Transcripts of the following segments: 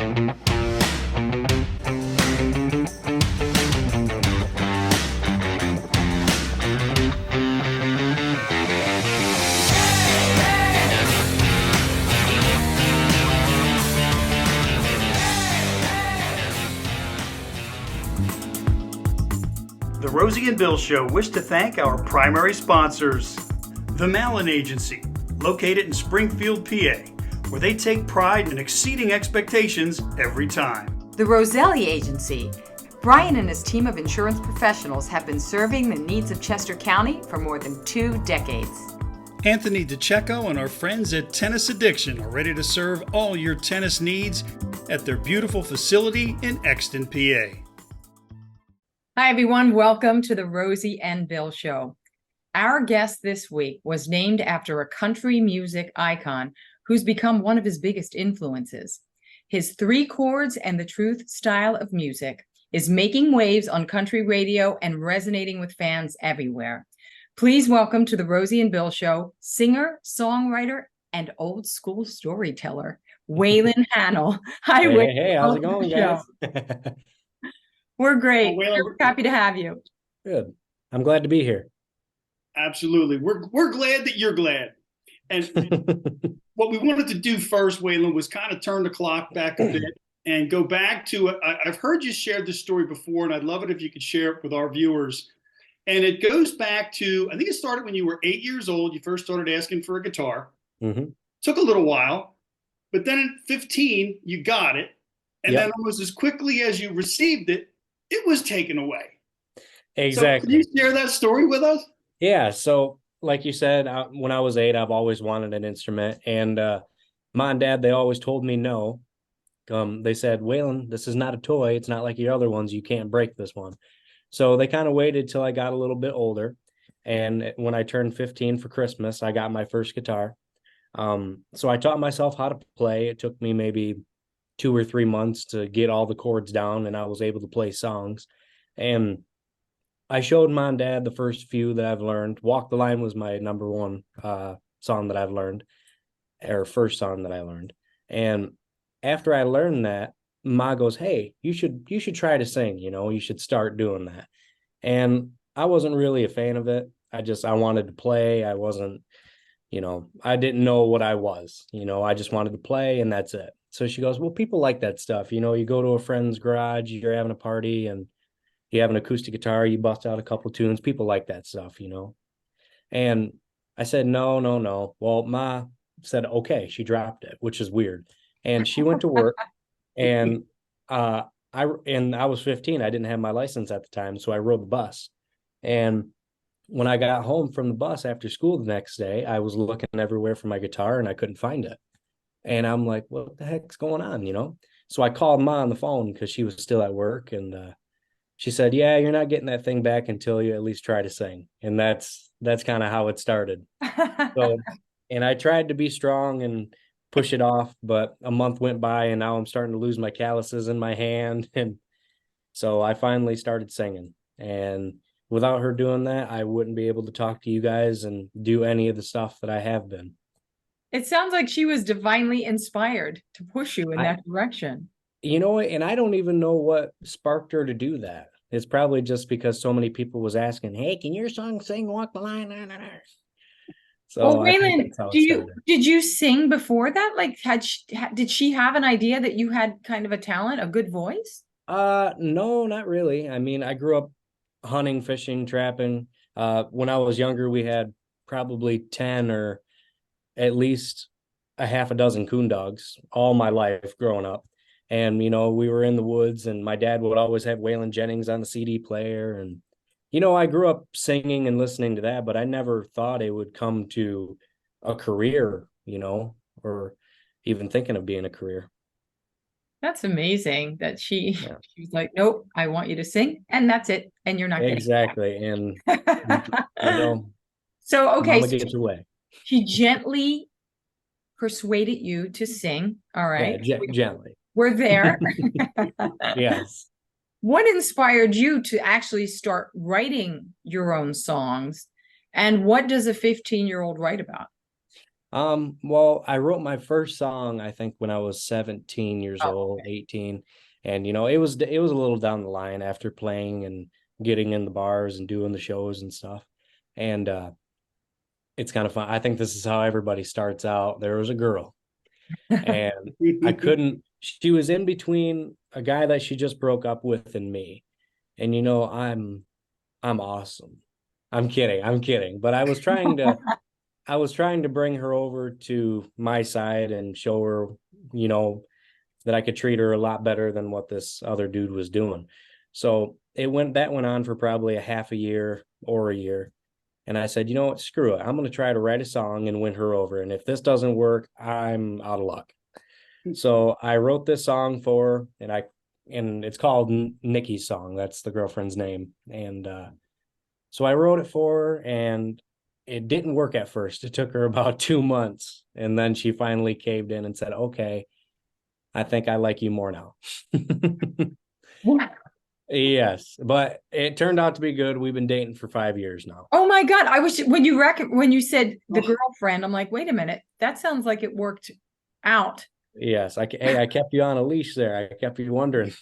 The Rosie and Bill Show wish to thank our primary sponsors. The Malin Agency, located in Springfield, PA, where they take pride in exceeding expectations every time. The Roselli Agency. Brian and his team of insurance professionals have been serving the needs of Chester County for more than 2 decades. Anthony DeCecco and our friends at Tennis Addiction are ready to serve all your tennis needs at their beautiful facility in Exton, PA. Hi, everyone. Welcome to the Rosie and Bill Show. Our guest this week was named after a country music icon who's become one of his biggest influences. His 3 chords and the truth style of music is making waves on country radio and resonating with fans everywhere. Please welcome to the Rosie and Bill Show, singer, songwriter, and old school storyteller, Waylon Hanel. Hi, Waylon. Hey, how's it going, guys? We're great. Oh, Waylon, We're happy to have you. Good. I'm glad to be here. Absolutely. We're glad that you're glad. And what we wanted to do first, Waylon, was kind of turn the clock back a bit and go back to, I've heard you share this story before, and I'd love it if you could share it with our viewers. And it goes back to, I think it started when you were 8 years old. You first started asking for a guitar. Mm-hmm. Took a little while, but then at 15, you got it. And Yep. then almost as quickly as you received it, it was taken away. Exactly. So can you share that story with us? Yeah. So, like you said, when I was 8, I've always wanted an instrument, and Mom and Dad, they always told me no. They said, "Waylon, this is not a toy. It's not like your other ones. You can't break this one." So they kind of waited till I got a little bit older, and when I turned 15 for Christmas, I got my first guitar. So I taught myself how to play. It took me maybe 2 or 3 months to get all the chords down, and I was able to play songs. And I showed Mom and Dad the first few that I've learned. Walk the Line was my number one song that I've learned, or first song that I learned. And after I learned that, Ma goes, "Hey, you should try to sing, you should start doing that." And I wasn't really a fan of it. I wanted to play. I wasn't, I didn't know what I was, I just wanted to play, and that's it. So she goes, "Well, people like that stuff. You go to a friend's garage, you're having a party, and you have an acoustic guitar, you bust out a couple tunes. People like that stuff, And I said, no. Well, Ma said, okay. She dropped it, which is weird. And she went to work, and I was 15. I didn't have my license at the time, so I rode the bus. And when I got home from the bus after school the next day, I was looking everywhere for my guitar, and I couldn't find it. And I'm like, what the heck's going on, So I called Ma on the phone because she was still at work, and she said, "Yeah, you're not getting that thing back until you at least try to sing." And that's kind of how it started. So, and I tried to be strong and push it off, but a month went by, and now I'm starting to lose my calluses in my hand. And so I finally started singing. And without her doing that, I wouldn't be able to talk to you guys and do any of the stuff that I have been. It sounds like she was divinely inspired to push you in that direction. And I don't even know what sparked her to do that. It's probably just because so many people was asking, "Hey, can your song sing Walk the Line?" So, well, Waylon, did you sing before that? Like, did she have an idea that you had kind of a talent, a good voice? No, not really. I mean, I grew up hunting, fishing, trapping. When I was younger, we had probably 10 or at least a half a dozen coon dogs all my life growing up. And, we were in the woods, and my dad would always have Waylon Jennings on the CD player. And, I grew up singing and listening to that, but I never thought it would come to a career, or even thinking of being a career. That's amazing that she was like, "Nope, I want you to sing, and that's it. And you're not getting exactly." And so, okay. Mama gets away. She gently persuaded you to sing. All right. Yeah, gently. We're there. Yes. What inspired you to actually start writing your own songs? And what does a 15-year-old write about? Well, I wrote my first song, I think, when I was 17 years Oh, old, 18. And it was a little down the line after playing and getting in the bars and doing the shows and stuff. And it's kind of fun. I think this is how everybody starts out. There was a girl, and she was in between a guy that she just broke up with and me. And I'm awesome. I'm kidding. But I was trying to bring her over to my side and show her, you know, that I could treat her a lot better than what this other dude was doing. So that went on for probably a half a year or a year. And I said, you know what, screw it. I'm going to try to write a song and win her over. And if this doesn't work, I'm out of luck. So I wrote this song for her, and it's called Nikki's Song. That's the girlfriend's name. And so I wrote it for her, and it didn't work at first. It took her about 2 months. And then she finally caved in and said, okay, I think I like you more now. Yes, but it turned out to be good. We've been dating for 5 years now. Oh my God. I was when you said the girlfriend, I'm like, wait a minute. That sounds like it worked out. Yes, I kept you on a leash there. I kept you wondering.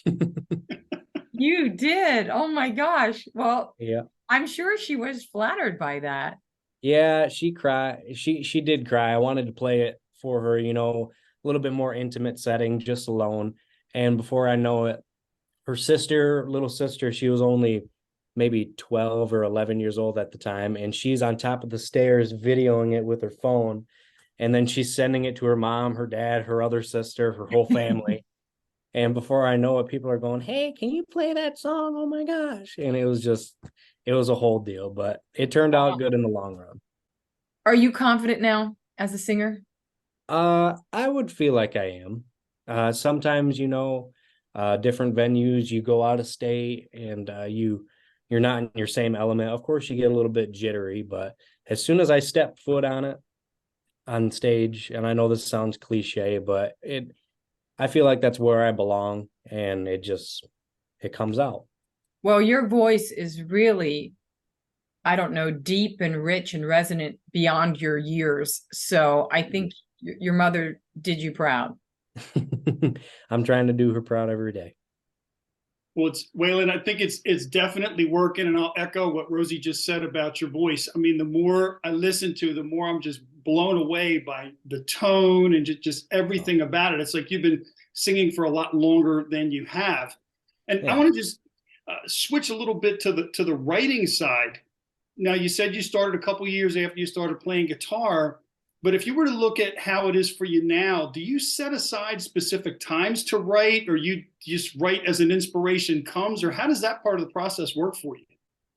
You did. Oh my gosh. Well, Yeah. I'm sure she was flattered by that. Yeah, she cried. She did cry. I wanted to play it for her, a little bit more intimate setting, just alone. And before I know it, her little sister, she was only maybe 12 or 11 years old at the time, and she's on top of the stairs videoing it with her phone. And then she's sending it to her mom, her dad, her other sister, her whole family. And before I know it, people are going, hey, can you play that song? Oh my gosh. And it was a whole deal, but it turned out good in the long run. Are you confident now as a singer? I would feel like I am. Sometimes, different venues, you go out of state and you're not in your same element. Of course, you get a little bit jittery, but as soon as I step foot on stage, and I know this sounds cliche, but I feel like that's where I belong, and it comes out. Well, your voice is really, I don't know, deep and rich and resonant beyond your years. So I think your mother did you proud. I'm trying to do her proud every day. Well, it's Waylon, I think it's definitely working, and I'll echo what Rosie just said about your voice. I mean, the more I listen to, the more I'm just blown away by the tone and just everything about it. It's like you've been singing for a lot longer than you have. And Yeah. I want to just switch a little bit to the writing side. Now, you said you started a couple years after you started playing guitar. But if you were to look at how it is for you now, do you set aside specific times to write, or you just write as an inspiration comes, or how does that part of the process work for you?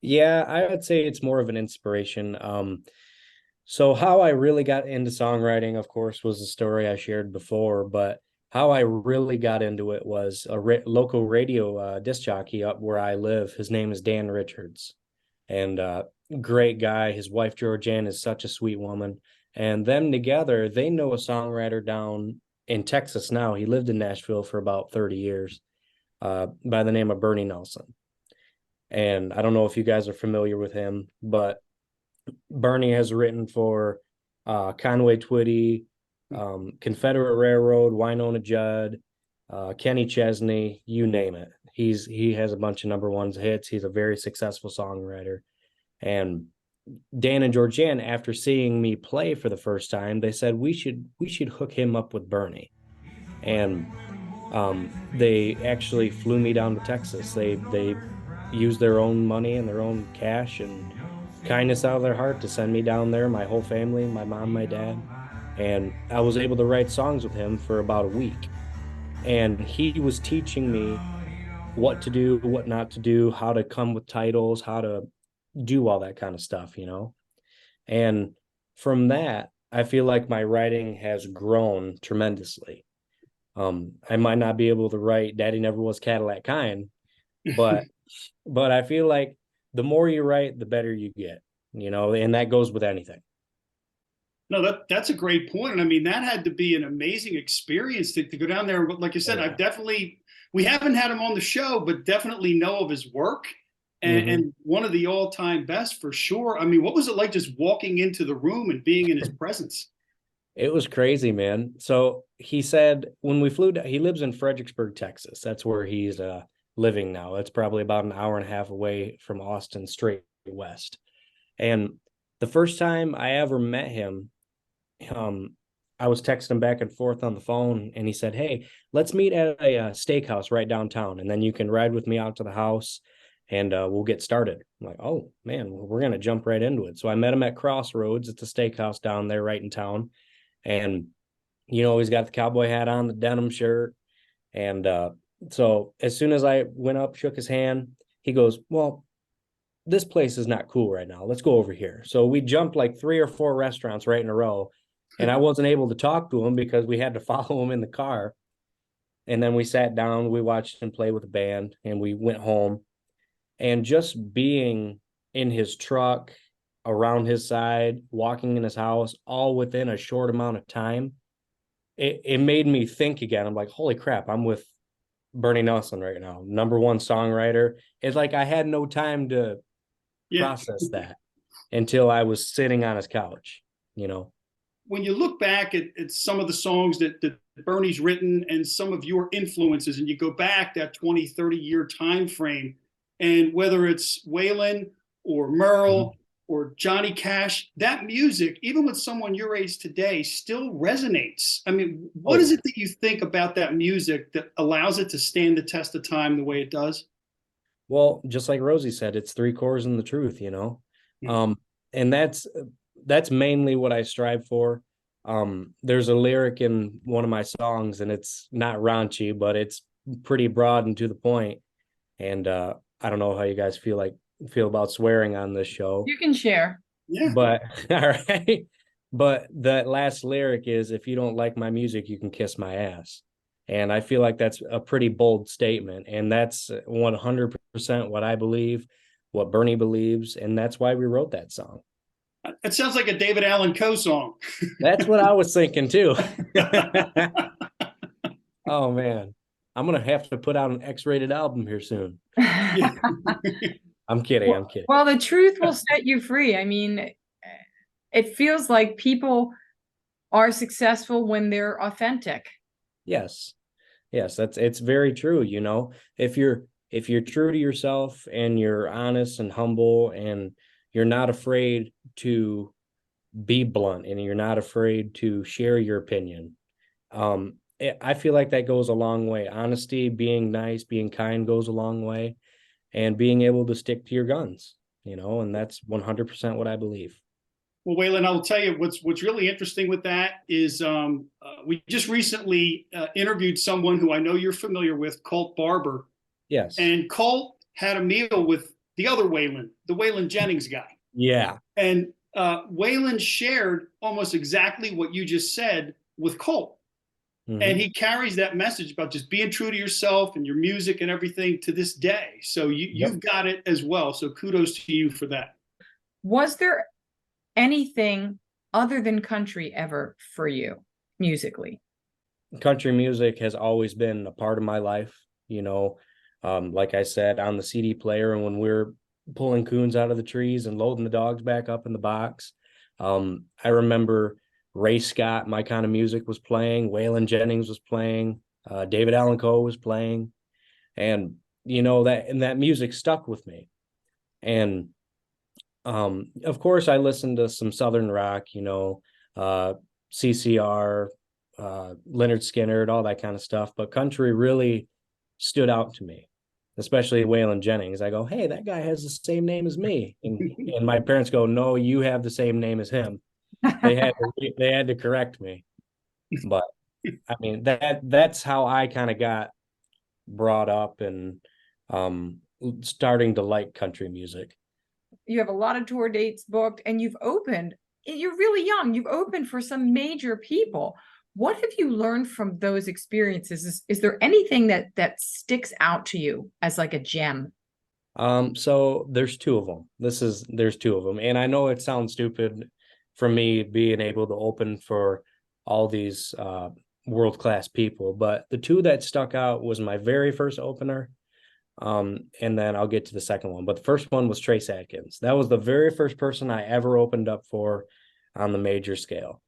Yeah, I would say it's more of an inspiration. So how I really got into songwriting, of course, was the story I shared before, but how I really got into it was a local radio disc jockey up where I live. His name is Dan Richards, and great guy. His wife, Georgianne, is such a sweet woman. And them together, they know a songwriter down in Texas now. He lived in Nashville for about 30 years by the name of Bernie Nelson. And I don't know if you guys are familiar with him, but Bernie has written for Conway Twitty, Confederate Railroad, Winona Judd, Kenny Chesney, you name it. He has a bunch of number ones hits. He's a very successful songwriter. And Dan and Georgianne, after seeing me play for the first time, they said we should hook him up with Bernie. And they actually flew me down to Texas. They used their own money and their own cash and kindness out of their heart to send me down there, my whole family, my mom, my dad. And I was able to write songs with him for about a week. And he was teaching me what to do, what not to do, how to come with titles, how to do all that kind of stuff, And from that, I feel like my writing has grown tremendously. I might not be able to write Daddy Never Was Cadillac Kind, but I feel like the more you write, the better you get, and that goes with anything. No, that's a great point. And I mean, that had to be an amazing experience to go down there. Like I said, Yeah. We haven't had him on the show, but definitely know of his work. And one of the all-time best for sure. I mean, what was it like just walking into the room and being in his presence? It was crazy, man. So he said when we flew down, he lives in Fredericksburg, Texas. That's where he's living now. It's probably about an hour and a half away from Austin, straight west. And the first time I ever met him, um, I was texting back and forth on the phone, and he said, "Hey, let's meet at a steakhouse right downtown, and then you can ride with me out to the house, and we'll get started." I'm like, "Oh man, we're gonna jump right into it." So I met him at Crossroads. It's a steakhouse down there, right in town, and he's got the cowboy hat on, the denim shirt, and so as soon as I went up, shook his hand, he goes, "Well, this place is not cool right now. Let's go over here." So we jumped like 3 or 4 restaurants right in a row, and I wasn't able to talk to him because we had to follow him in the car. And then we sat down, we watched him play with the band, and we went home. And just being in his truck, around his side, walking in his house, all within a short amount of time, it made me think again. I'm like, holy crap, I'm with Bernie Nelson right now, #1 songwriter. It's like I had no time to process that until I was sitting on his couch, When you look back at some of the songs that Bernie's written and some of your influences, and you go back that 20, 30-year time frame, and whether it's Waylon or Merle or Johnny Cash, that music, even with someone your age today, still resonates. I mean, what is it that you think about that music that allows it to stand the test of time the way it does? Well, just like Rosie said, it's 3 chords and the truth, and that's mainly what I strive for. There's a lyric in one of my songs, and it's not raunchy, but it's pretty broad and to the point. And I don't know how you guys feel about swearing on this show. You can share. Yeah. But all right. But the last lyric is, "If you don't like my music, you can kiss my ass." And I feel like that's a pretty bold statement. And that's 100% what I believe, what Bernie believes. And that's why we wrote that song. It sounds like a David Allan Coe song. That's what I was thinking too. Oh man, I'm gonna have to put out an X-rated album here soon. I'm kidding. Well, the truth will set you free. I mean, it feels like people are successful when they're authentic. Yes, it's very true. If you're true to yourself and you're honest and humble, and you're not afraid to be blunt, and you're not afraid to share your opinion, I feel like that goes a long way. Honesty, being nice, being kind goes a long way, and being able to stick to your guns, and that's 100% what I believe. Well, Waylon, I'll tell you what's really interesting with that is we just recently interviewed someone who I know you're familiar with, Colt Barber. Yes. And Colt had a meal with the other Waylon, the Waylon Jennings guy. Yeah. And Waylon shared almost exactly what you just said with Colt. Mm-hmm. And he carries that message about just being true to yourself and your music and everything to this day. So you've got it as well. So kudos to you for that. Was there anything other than country ever for you musically? Country music has always been a part of my life. Like I said, on the CD player, and when we're pulling coons out of the trees and loading the dogs back up in the box, I remember Ray Scott, My Kind of Music, was playing. Waylon Jennings was playing. David Allan Coe was playing, and that music stuck with me. And of course, I listened to some Southern rock, CCR, Leonard Skinner, all that kind of stuff. But country really stood out to me, especially Waylon Jennings. I go, hey, that guy has the same name as me. And my parents go, no, you have the same name as him. They had to correct me. But I mean, that's how I kind of got brought up and starting to like country music. You have a lot of tour dates booked, and you're really young. You've opened for some major people. What have you learned from those experiences? Is there anything that sticks out to you as like a gem? So there's 2 of them. There's 2 of them. And I know it sounds stupid for me being able to open for all these world-class people, but the 2 that stuck out was my very first opener. And then I'll get to the second one. But the first one was Trace Adkins. That was the very first person I ever opened up for on the major scale.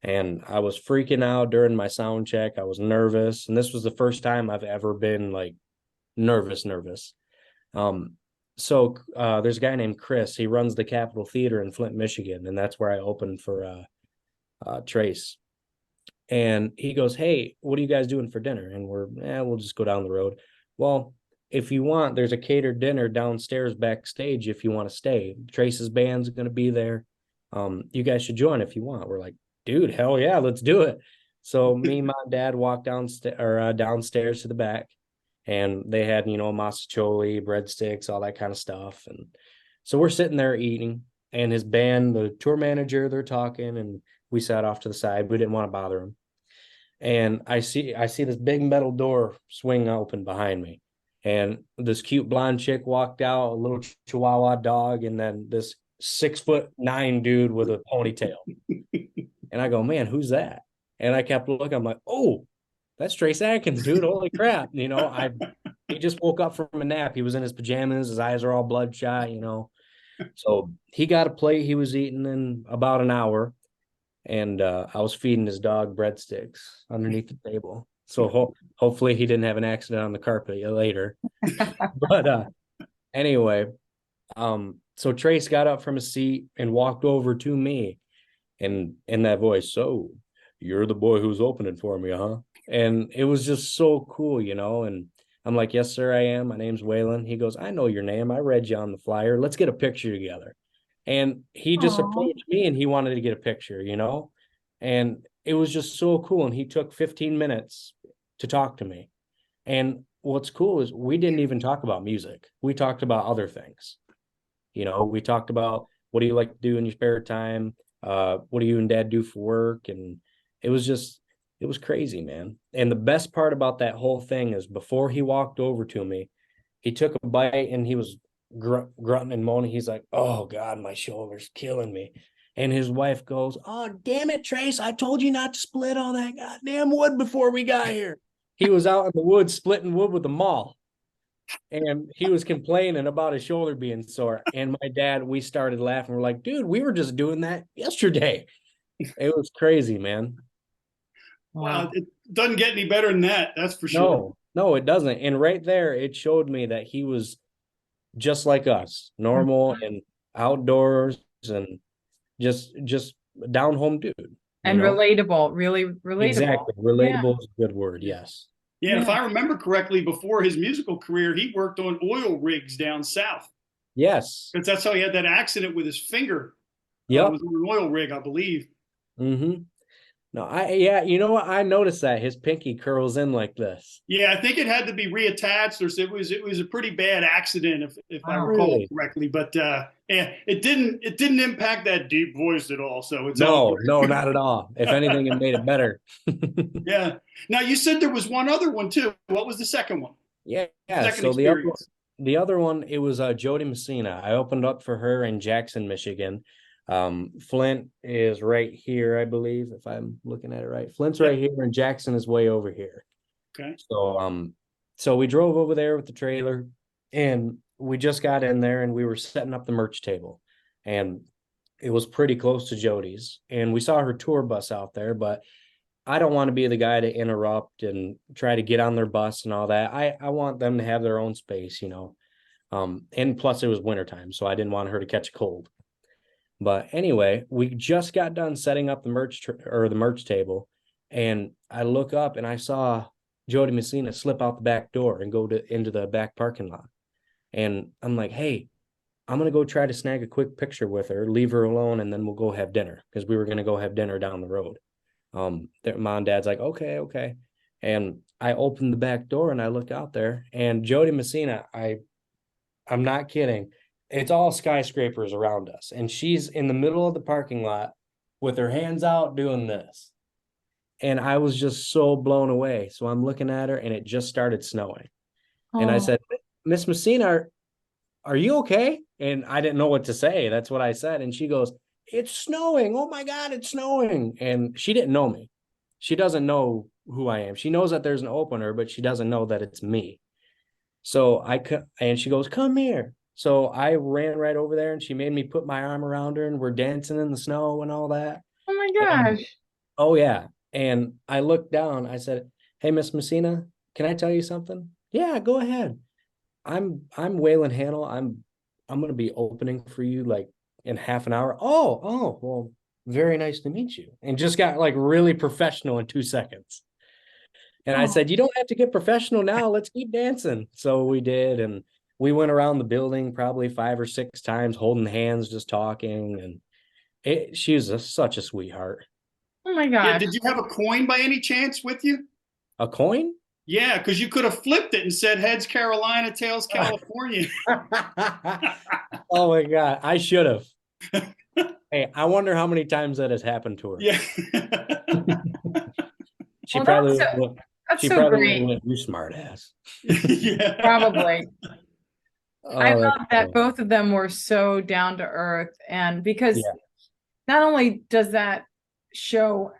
And I was freaking out during my sound check. I was nervous. And this was the first time I've ever been like nervous. There's a guy named Chris. He runs the Capitol Theater in Flint, Michigan. And that's where I opened for Trace. And he goes, "Hey, what are you guys doing for dinner?" And we'll just go down the road. Well, if you want, there's a catered dinner downstairs backstage if you want to stay. Trace's band's going to be there. You guys should join if you want. We're like, dude, hell yeah, let's do it. So me, mom, dad walked downstairs to the back, and they had, masticholi, breadsticks, all that kind of stuff. And so we're sitting there eating, and his band, the tour manager, they're talking, and we sat off to the side. We didn't want to bother him. And I see this big metal door swing open behind me. And this cute blonde chick walked out, a little Chihuahua dog, and then this 6'9" dude with a ponytail. And I go, "Man, who's that?" And I kept looking. I'm like, "Oh, that's Trace Adkins, dude. Holy crap." He just woke up from a nap. He was in his pajamas. His eyes are all bloodshot, So he got a plate he was eating in about an hour. And I was feeding his dog breadsticks underneath the table. So hopefully he didn't have an accident on the carpet later. But anyway, so Trace got up from his seat and walked over to me, and in that voice, "So you're the boy who's opening for me, huh?" And it was just so cool, and I'm like, "Yes, sir, I am. My name's Waylon." He goes, "I know your name. I read you on the flyer. Let's get a picture together." And he just approached me and he wanted to get a picture, and it was just so cool. And he took 15 minutes to talk to me. And what's cool is we didn't even talk about music. We talked about other things. We talked about, what do you like to do in your spare time? What do you and dad do for work? And it was crazy, man. And the best part about that whole thing is before he walked over to me, he took a bite and he was grunting and moaning. He's like, "Oh God, my shoulder's killing me." And his wife goes, "Oh, damn it, Trace, I told you not to split all that goddamn wood before we got here." He was out in the woods splitting wood with the mall, and he was complaining about his shoulder being sore. And my dad, we started laughing. We're like, "Dude, we were just doing that yesterday." It was crazy, man. Wow. It doesn't get any better than that. That's for sure. No, it doesn't. And right there, it showed me that he was just like us, normal and outdoors, and just down home dude. And relatable, really relatable. Exactly. Relatable is a good word. Yes. Yeah, if I remember correctly, before his musical career, he worked on oil rigs down south. Yes. Because that's how he had that accident with his finger. Yeah. It was on an oil rig, I believe. Mm-hmm. No, you know what? I noticed that his pinky curls in like this. Yeah, I think it had to be reattached, or it was a pretty bad accident, if I recall correctly. But yeah, it didn't impact that deep voice at all. So it's no, not at all. If anything, it made it better. Yeah. Now you said there was one other one too. What was the second one? Yeah. So the other one, it was Jody Messina. I opened up for her in Jackson, Michigan. Flint is right here, I believe, if I'm looking at it right. Flint's right here, and Jackson is way over here. Okay. So we drove over there with the trailer, and we just got in there, and we were setting up the merch table, and it was pretty close to Jody's, and we saw her tour bus out there, but I don't want to be the guy to interrupt and try to get on their bus and all that. I want them to have their own space, and plus it was wintertime, so I didn't want her to catch a cold. But anyway, we just got done setting up the merch table, and I look up and I saw Jody Messina slip out the back door and go into the back parking lot. And I'm like, "Hey, I'm gonna go try to snag a quick picture with her, leave her alone, and then we'll go have dinner," because we were gonna go have dinner down the road. Mom and dad's like, okay. And I opened the back door and I look out there, and Jody Messina, I'm not kidding. It's all skyscrapers around us. And she's in the middle of the parking lot with her hands out doing this. And I was just so blown away. So I'm looking at her, and it just started snowing. Oh. And I said, "Miss Messina, are you okay?" And I didn't know what to say. That's what I said. And she goes, "It's snowing. Oh my God, it's snowing." And she didn't know me. She doesn't know who I am. She knows that there's an opener, but she doesn't know that it's me. So and she goes, "Come here." So I ran right over there, and she made me put my arm around her, and we're dancing in the snow and all that. Oh my gosh. Oh yeah. And I looked down, I said, "Hey, Miss Messina, can I tell you something?" "Yeah, go ahead." I'm Waylon Hanel. I'm gonna be opening for you like in half an hour." "Oh, well, very nice to meet you." And just got like really professional in 2 seconds. And I Oh, said, "You don't have to get professional now. Let's keep dancing." So we did, and we went around the building probably 5 or 6 times, holding hands, just talking. And she was such a sweetheart. oh my Yeah, gosh. did you have a coin by any chance with you? A coin? Yeah, because you could have flipped it and said heads Carolina, tails California. Oh my God, I should have. Hey, I wonder how many times that has happened to her. Yeah. She Well, probably that's she so probably would have great. went, "You smart ass." Yeah. Probably. I Oh, that's love that funny. both of them were so down to earth. And because Yeah. not only does that show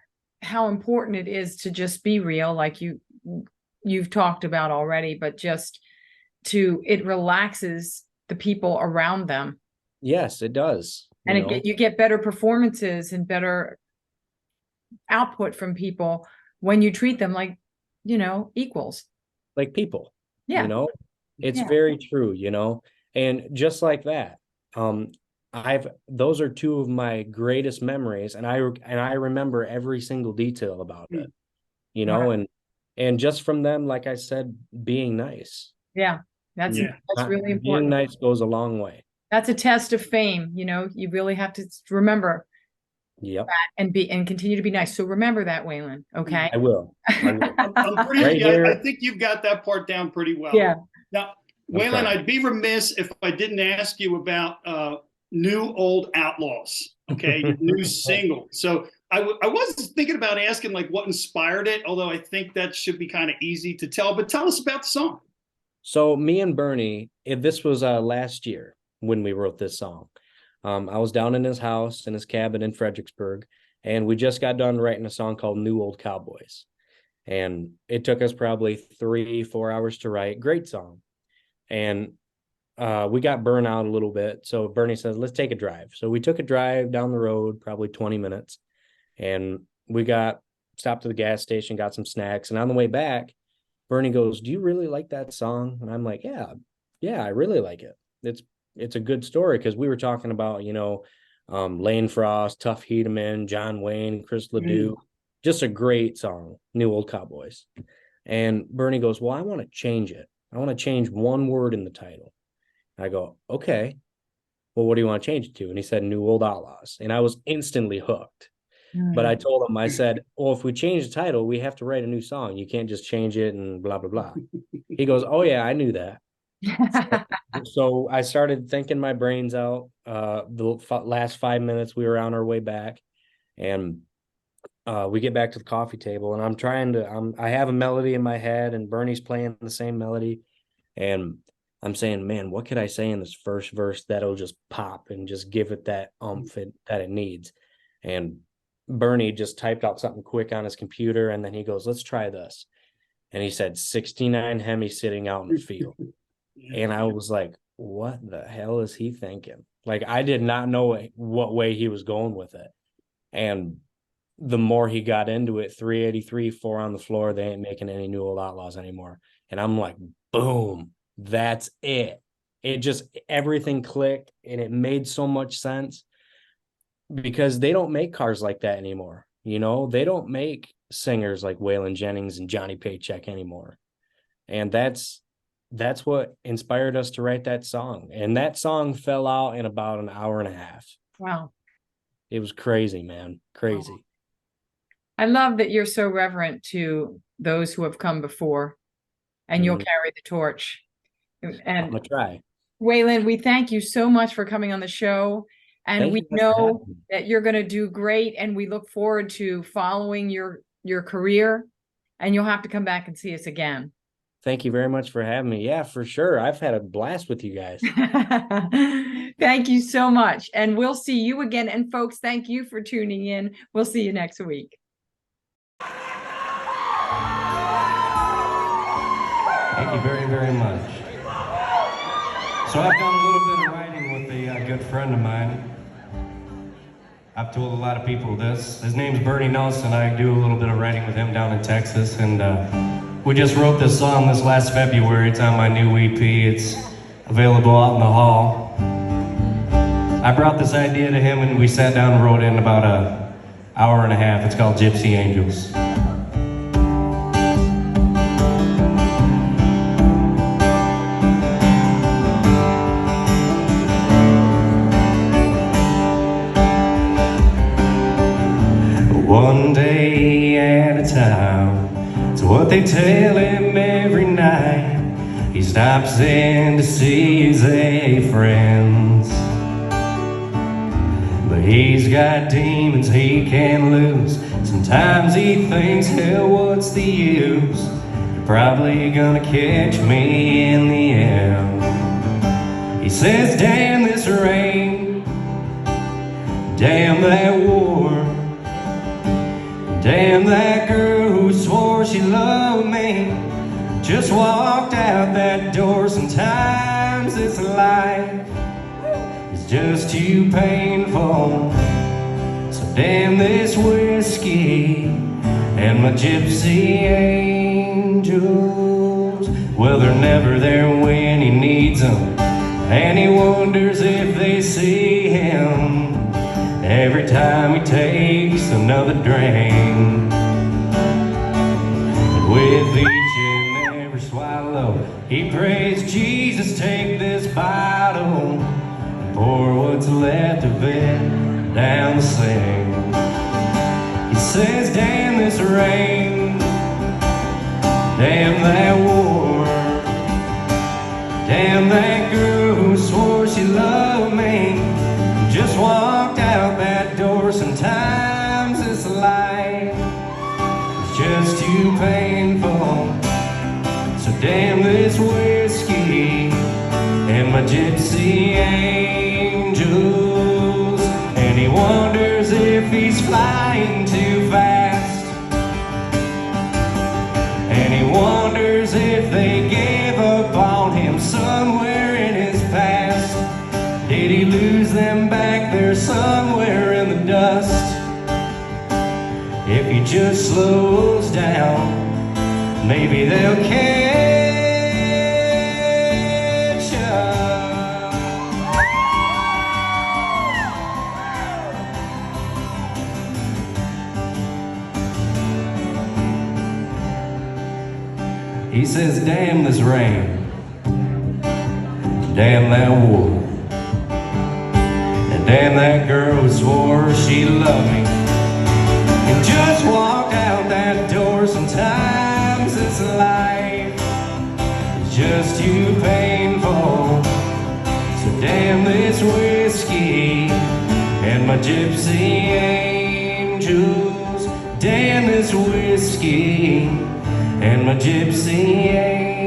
how important it is to just be real, like you've talked about already, but just it relaxes the people around them. Yes, it does. And you get better performances and better output from people when you treat them like, equals. Like people, you Yeah. know, it's Yeah. very true. And just like that, um, those are two of my greatest memories, and I remember every single detail about it, you Right. know, and just from them, like I said, being nice. Yeah. That's Yeah. that's really Being important. nice goes a long way. That's a test of fame. You really have to remember Yep, that and continue to be nice. So remember that, Waylon. Okay. I will. I will. I'm pretty, Right yeah, I here. think you've got that part down pretty well. Yeah. Now, I'm Waylon, trying. I'd be remiss if I didn't ask you about new Old Outlaws, okay, your new single. So I was thinking about asking like what inspired it, although I think that should be kind of easy to tell, but tell us about the song. So me and Bernie, this was last year when we wrote this song. I was down in his house in his cabin in Fredericksburg, and we just got done writing a song called "New Old Cowboys." And it took us probably 3-4 hours to write. Great song. And we got burnt out a little bit. So Bernie says, "Let's take a drive." So we took a drive down the road, probably 20 minutes. And we stopped at the gas station, got some snacks. And on the way back, Bernie goes, "Do you really like that song?" And I'm like, yeah, I really like it. It's a good story, because we were talking about, Lane Frost, Tuff Hedeman, John Wayne, Chris Ledoux. Just a great song, New Old Cowboys. And Bernie goes, "Well, I want to change it. I want to change one word in the title." I go, "Okay. Well, what do you want to change it to?" And he said, "New Old Outlaws." And I was instantly hooked. But I told him, I said, "Well, if we change the title, we have to write a new song. You can't just change it and blah, blah, blah." He goes, "Oh, yeah, I knew that." So I started thinking my brains out. The last 5 minutes, we were on our way back, and we get back to the coffee table, and I have a melody in my head, and Bernie's playing the same melody. And I'm saying, "Man, what could I say in this first verse that'll just pop and just give it that that it needs?" And Bernie just typed out something quick on his computer, and then he goes, "Let's try this." And he said 69 Hemi sitting out in the field. And I was like, what the hell is he thinking? Like, I did not know what way he was going with it. And the more he got into it, 383, 4 on the floor, they ain't making any New Old Outlaws anymore. And I'm like, boom, that's it. It just, everything clicked, and it made so much sense, because they don't make cars like that anymore. They don't make singers like Waylon Jennings and Johnny Paycheck anymore. And that's what inspired us to write that song. And that song fell out in about an hour and a half. Wow. It was crazy, man. Crazy. I love that you're so reverent to those who have come before, and you'll carry the torch. I'm And gonna try. Waylon, we thank you so much for coming on the show. And Thank we you guys for know having me. that you're going to do great, and we look forward to following your career, and you'll have to come back and see us again. Thank you very much for having me. Yeah, for sure. I've had a blast with you guys. Thank you so much. And we'll see you again. And folks, thank you for tuning in. We'll see you next week. Thank you very, very much. So I've done a little bit of writing with a good friend of mine. I've told a lot of people this. His name's Bernie Nelson. I do a little bit of writing with him down in Texas, and we just wrote this song this last February. It's on my new EP. It's available out in the hall. I brought this idea to him, and we sat down and wrote it in about an hour and a half. It's called Gypsy Angels. One day at a time, it's what they tell him every night. He stops in to see his A friends, but he's got demons he can't lose. Sometimes he thinks, hell, what's the use? You're probably gonna catch me in the end. He says, damn this rain, damn that war, damn that girl who swore she loved me, just walked out that door. Sometimes this life is just too painful. So damn this whiskey and my gypsy angels. Well, they're never there when he needs them, and he wonders if they see him every time he takes another drink. And with each and every swallow, he prays, Jesus, take this bottle and pour what's left of it down the sink. He says, damn this rain, damn that war, damn that girl who swore she loved me, just walked out that door. Sometimes this life is just too painful. So damn this whiskey and my gypsy angels. And he wonders if he's flying too fast, and he wonders if they gave up on him somewhere in his past. Did he lose them back there somewhere in the dust? If he just slows down, maybe they'll catch up. He says, damn this rain, damn that war, damn that girl who swore she loved me and just walked out that door. Sometimes this life is just too painful. So damn this whiskey and my gypsy angels. Damn this whiskey and my gypsy angels.